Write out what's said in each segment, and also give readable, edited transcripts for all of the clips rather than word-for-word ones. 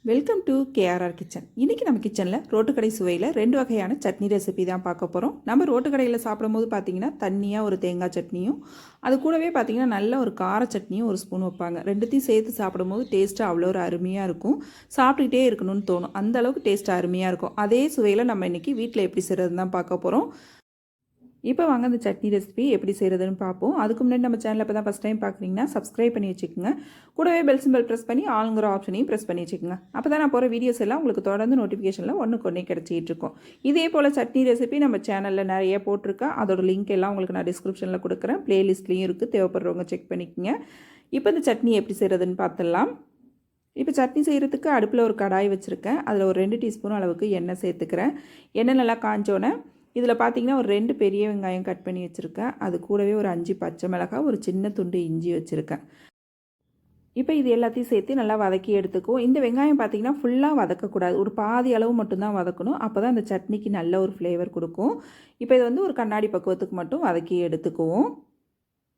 Welcome to KRR kitchen. இன்றைக்கி நம்ம கிச்சனில் ரோட்டுக்கடை சுவையில் 2 வகையான சட்னி ரெசிபி தான் பார்க்க போகிறோம். நம்ம ரோட்டு கடையில் சாப்பிடும்போது பார்த்திங்கன்னா தண்ணியாக ஒரு தேங்காய் சட்னியும் அது கூடவே பார்த்திங்கன்னா நல்ல ஒரு கார சட்னியும் ஒரு ஸ்பூன் வைப்பாங்க. ரெண்டுத்தையும் சேர்த்து சாப்பிடும்போது டேஸ்ட்டு அவ்வளோ ஒரு அருமையாக இருக்கும். சாப்பிட்டுக்கிட்டே இருக்கணும்னு தோணும். அந்தளவுக்கு டேஸ்ட்டு அருமையாக இருக்கும். அதே சுவையில் நம்ம இன்றைக்கி வீட்டில் எப்படி செய்கிறதுன்னு தான் பார்க்க போகிறோம். இப்போ வாங்க அந்த சட்னி ரெசிபி எப்படி செய்கிறதுன்னு பார்ப்போம். அதுக்கு முன்னாடி நம்ம சேனலில் இப்போ தான் ஃபஸ்ட் டைம் பார்க்குறீங்கன்னா சப்ஸ்கிரைப் பண்ணி வச்சுக்கோங்க. கூடவே பெல் சிம்பல் ப்ரெஸ் பண்ணி ஆளுங்கிற ஆப்ஷனையும் ப்ரெஸ் பண்ணி வச்சுக்கோங்க. அப்போ தான் நான் போகிற வீடியோஸ் எல்லாம் உங்களுக்கு தொடர்ந்து நோட்டிஃபிகேஷனில் ஒன்றுக்கு கிடச்சிட்டு இருக்கும். இதே போல் சட்னி ரெசிபி நம்ம சேனலில் நிறைய போட்டிருக்கேன். அதோட லிங்க் எல்லாம் உங்களுக்கு நான் டிஸ்கிரிப்ஷனில் கொடுக்குறேன். ப்ளேலிஸ்ட்லேயும் இருக்குது, தேவைப்படுறவங்க செக் பண்ணிக்கோங்க. இப்போ இந்த சட்னி எப்படி செய்கிறதுன்னு பார்த்துடலாம். இப்போ சட்னி செய்கிறதுக்கு அடுப்பில் ஒரு கடாய் வச்சுருக்கேன். அதில் ஒரு 2 டீஸ்பூன் அளவுக்கு எண்ணெய் சேர்த்துக்கிறேன். எண்ணெய் நல்லா காஞ்சோன்னே இதில் பார்த்திங்கன்னா ஒரு 2 பெரிய வெங்காயம் கட் பண்ணி வச்சுருக்கேன். அது கூடவே ஒரு 5 பச்சை மிளகாய், ஒரு சின்ன துண்டு இஞ்சி வச்சுருக்கேன். இப்போ இது எல்லாத்தையும் சேர்த்து நல்லா வதக்கி எடுத்துக்குவோம். இந்த வெங்காயம் பார்த்திங்கன்னா ஃபுல்லாக வதக்கக்கூடாது, ஒரு பாதி அளவு மட்டும்தான் வதக்கணும். அப்போ தான் அந்த சட்னிக்கு நல்ல ஒரு ஃப்ளேவர் கொடுக்கும். இப்போ இது வந்து ஒரு கண்ணாடி பக்குவத்துக்கு மட்டும் வதக்கி எடுத்துக்குவோம்.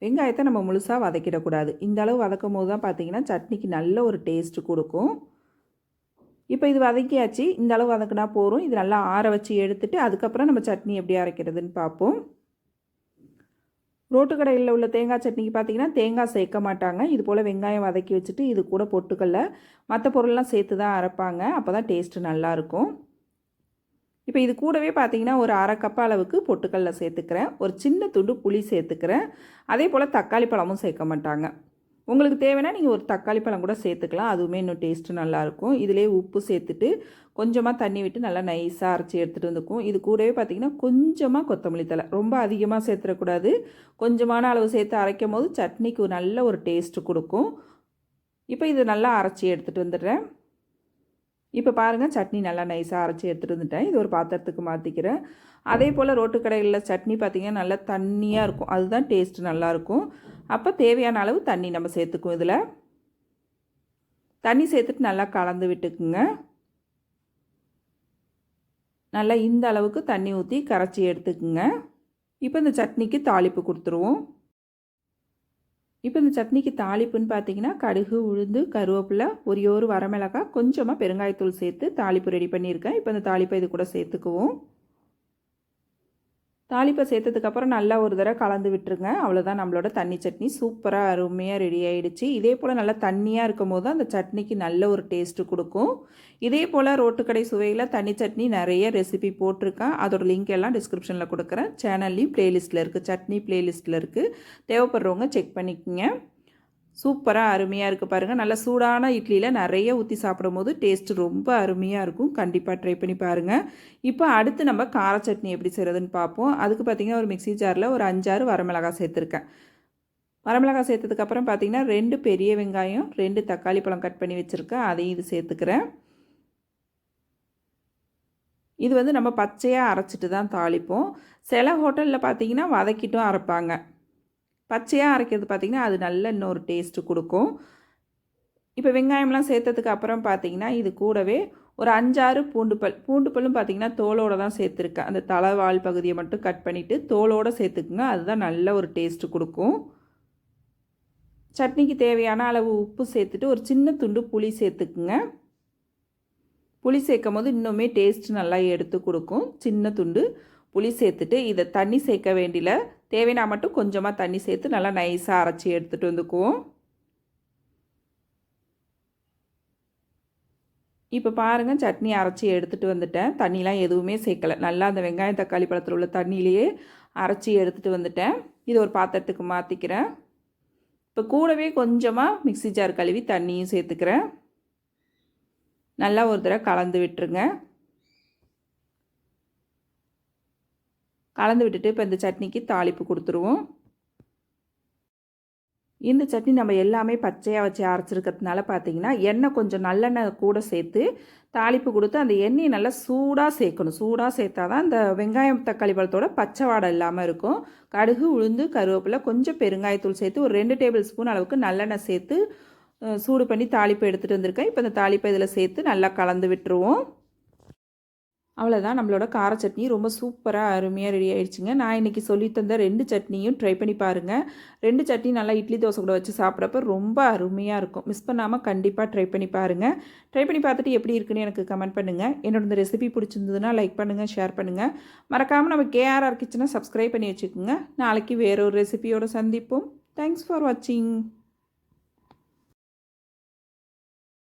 வெங்காயத்தை நம்ம முழுசாக வதக்கிடக்கூடாது. இந்த அளவு வதக்கும் போது தான் பார்த்திங்கன்னா சட்னிக்கு நல்ல ஒரு டேஸ்ட்டு கொடுக்கும். இப்போ இது வதக்கியாச்சு. இந்த அளவு வதக்கினா போதும். இது நல்லா ஆற வச்சு எடுத்துட்டு அதுக்கப்புறம் நம்ம சட்னி எப்படி அரைக்கிறதுன்னு பார்ப்போம். ரோட்டு கடையில் உள்ள தேங்காய் சட்னிக்கு பார்த்திங்கன்னா தேங்காய் சேர்க்க மாட்டாங்க. இது போல் வெங்காயம் வதக்கி வச்சுட்டு இது கூட பொட்டுக்கடலை மற்ற பொருள்லாம் சேர்த்து தான் அரைப்பாங்க. அப்போ தான் டேஸ்ட்டு நல்லாயிருக்கும். இப்போ இது கூடவே பார்த்திங்கன்னா ஒரு 1/2 கப் அளவுக்கு பொட்டுக்கடலை சேர்த்துக்கிறேன். ஒரு சின்ன துண்டு புளி சேர்த்துக்கிறேன். அதே போல் தக்காளி பழமும் சேர்க்க மாட்டாங்க. உங்களுக்கு தேவைன்னா நீங்கள் ஒரு தக்காளி பழம் கூட சேர்த்துக்கலாம். அதுவுமே இன்னும் டேஸ்ட்டு நல்லாயிருக்கும். இதிலே உப்பு சேர்த்துட்டு கொஞ்சமாக தண்ணி விட்டு நல்லா நைஸாக அரைச்சி எடுத்துகிட்டு வந்துக்கும். இது கூடவே பார்த்திங்கன்னா கொஞ்சமாக கொத்தமல்லி தழை, ரொம்ப அதிகமாக சேர்த்துடக்கூடாது. கொஞ்சமான அளவு சேர்த்து அரைக்கும் போது சட்னிக்கு நல்ல ஒரு டேஸ்ட்டு கொடுக்கும். இப்போ இது நல்லா அரைச்சி எடுத்துகிட்டு வந்துடுறேன். இப்போ பாருங்கள், சட்னி நல்லா நைஸாக அரைச்சி எடுத்துகிட்டு வந்துட்டேன். இது ஒரு பாத்திரத்துக்கு மாற்றிக்கிறேன். அதே போல் ரோட்டு கடைகளில் சட்னி பார்த்திங்கன்னா நல்லா தண்ணியாக இருக்கும். அதுதான் டேஸ்ட்டு நல்லாயிருக்கும். அப்போ தேவையான அளவு தண்ணி நம்ம சேர்த்துக்குவோம். இதில் தண்ணி சேர்த்துட்டு நல்லா கலந்து விட்டுக்குங்க. நல்லா இந்த அளவுக்கு தண்ணி ஊற்றி கரைச்சி எடுத்துக்குங்க. இப்போ இந்த சட்னிக்கு தாளிப்பு கொடுத்துருவோம். இப்போ இந்த சட்னிக்கு தாளிப்புன்னு பார்த்தீங்கன்னா கடுகு, உளுந்து, கருவேப்பிலை, ஒரு வரமிளகாய், கொஞ்சமாக பெருங்காயத்தூள் சேர்த்து தாளிப்பு ரெடி பண்ணியிருக்கேன். இப்போ இந்த தாளிப்பை இது கூட சேர்த்துக்குவோம். தாளிப்பை சேர்த்ததுக்கப்புறம் நல்லா ஒரு தடவை கலந்து விட்டுருங்க. அவ்வளோதான், நம்மளோட தண்ணி சட்னி சூப்பராக அருமையாக ரெடி ஆகிடுச்சு. இதே போல் நல்லா தண்ணியாக இருக்கும் போது அந்த சட்னிக்கு நல்ல ஒரு டேஸ்ட்டு கொடுக்கும். இதே போல் ரோட்டுக்கடை சுவையில் தண்ணி சட்னி நிறைய ரெசிபி போட்டிருக்கேன். அதோட லிங்க் எல்லாம் டிஸ்கிரிப்ஷனில் கொடுக்குறேன். சேனல்லையும் ப்ளேலிஸ்ட்டில் இருக்குது, சட்னி ப்ளேலிஸ்ட்டில் இருக்குது. தேவைப்படுறவங்க செக் பண்ணிக்கோங்க. சூப்பராக அருமையாக இருக்குது பாருங்கள். நல்லா சூடான இட்லியில் நிறைய ஊற்றி சாப்பிடும் போது டேஸ்ட்டு ரொம்ப அருமையாக இருக்கும். கண்டிப்பாக ட்ரை பண்ணி பாருங்கள். இப்போ அடுத்து நம்ம கார சட்னி எப்படி செய்கிறதுன்னு பார்ப்போம். அதுக்கு பார்த்திங்கன்னா ஒரு மிக்ஸி ஜாரில் ஒரு 5-6 வரமிளகாய் சேர்த்துருக்கேன். வரமிளகாய் சேர்த்ததுக்கப்புறம் பார்த்திங்கன்னா 2 பெரிய வெங்காயம், 2 தக்காளி பழம் கட் பண்ணி வச்சுருக்கேன். அதையும் இது சேர்த்துக்கிறேன். இது வந்து நம்ம பச்சையாக அரைச்சிட்டு தான் தாளிப்போம். சில ஹோட்டலில் பார்த்திங்கன்னா வதக்கிட்டும் அரைப்பாங்க. பச்சையாக அரைக்கிறது பார்த்திங்கன்னா அது நல்ல இன்னொரு டேஸ்ட்டு கொடுக்கும். இப்போ வெங்காயம்லாம் சேர்த்ததுக்கு அப்புறம் பார்த்திங்கன்னா இது கூடவே ஒரு 5-6 பூண்டு பல்லும் பார்த்திங்கன்னா தோலோடு தான் சேர்த்துருக்கேன். அந்த தலைவால் பகுதியை மட்டும் கட் பண்ணிவிட்டு தோலோடு சேர்த்துக்குங்க. அதுதான் நல்ல ஒரு டேஸ்ட்டு கொடுக்கும். சட்னிக்கு தேவையான அளவு உப்பு சேர்த்துட்டு ஒரு சின்ன துண்டு புளி சேர்த்துக்குங்க. புளி சேர்க்கும் போது இன்னுமே டேஸ்ட்டு நல்லா எடுத்து கொடுக்கும். சின்ன துண்டு புளி சேர்த்துட்டு இதை தண்ணி சேர்க்க வேண்டியில், தேவைன்னா மட்டும் கொஞ்சமாக தண்ணி சேர்த்து நல்லா நைஸாக அரைச்சி எடுத்துகிட்டு வந்துக்குவோம். இப்போ பாருங்கள், சட்னி அரைச்சி எடுத்துகிட்டு வந்துட்டேன். தண்ணிலாம் எதுவுமே சேர்க்கலை. நல்லா அந்த வெங்காயம் தக்காளி பழத்தில் உள்ள தண்ணியிலேயே அரைச்சி எடுத்துகிட்டு வந்துட்டேன். இது ஒரு பாத்திரத்துக்கு மாற்றிக்கிறேன். இப்போ கூடவே கொஞ்சமாக மிக்ஸி ஜார் கழுவி தண்ணியும் சேர்த்துக்கிறேன். நல்லா ஒரு தடவை கலந்து விட்டுருங்க. கலந்து விட்டுட்டு இப்போ இந்த சட்னிக்கு தாளிப்பு கொடுத்துருவோம். இந்த சட்னி நம்ம எல்லாமே பச்சையாக வச்சு அரைச்சிருக்கிறதுனால பார்த்திங்கன்னா எண்ணெய் கொஞ்சம் நல்லெண்ணெய் கூட சேர்த்து தாளிப்பு கொடுத்து அந்த எண்ணெயை நல்லா சூடாக சேர்க்கணும். சூடாக சேர்த்தா தான் இந்த வெங்காயம் தக்காளி பழத்தோட பச்சை வாடை இல்லாமல் இருக்கும். கடுகு, உளுந்து, கருவேப்பிலை, கொஞ்சம் பெருங்காயத்தூள் சேர்த்து ஒரு 2 டேபிள் ஸ்பூன் அளவுக்கு நல்லெண்ணெய் சேர்த்து சூடு பண்ணி தாளிப்பு எடுத்துகிட்டு வந்திருக்கேன். இப்போ இந்த தாளிப்பை இதில் சேர்த்து நல்லா கலந்து விட்டுருவோம். அவ்வளோதான் நம்மளோட கார சட்னி ரொம்ப சூப்பராக அருமையாக ரெடி ஆயிடுச்சுங்க. நான் இன்றைக்கி சொல்லி தந்த 2 சட்னியும் ட்ரை பண்ணி பாருங்கள். 2 சட்னி நல்லா இட்லி தோசை கூட வச்சு சாப்பிட்றப்ப ரொம்ப அருமையாக இருக்கும். மிஸ் பண்ணாமல் கண்டிப்பாக ட்ரை பண்ணி பாருங்கள். ட்ரை பண்ணி பார்த்துட்டு எப்படி இருக்குன்னு எனக்கு கமெண்ட் பண்ணுங்கள். என்னோட இந்த ரெசிபி பிடிச்சிருந்ததுன்னா லைக் பண்ணுங்கள், ஷேர் பண்ணுங்கள். மறக்காமல் நம்ம KRR கிச்சனை சப்ஸ்கிரைப் பண்ணி வச்சுக்கோங்க. நாளைக்கு வேற ஒரு ரெசிபியோடு சந்திப்போம். தேங்க்ஸ் ஃபார் வாட்சிங்.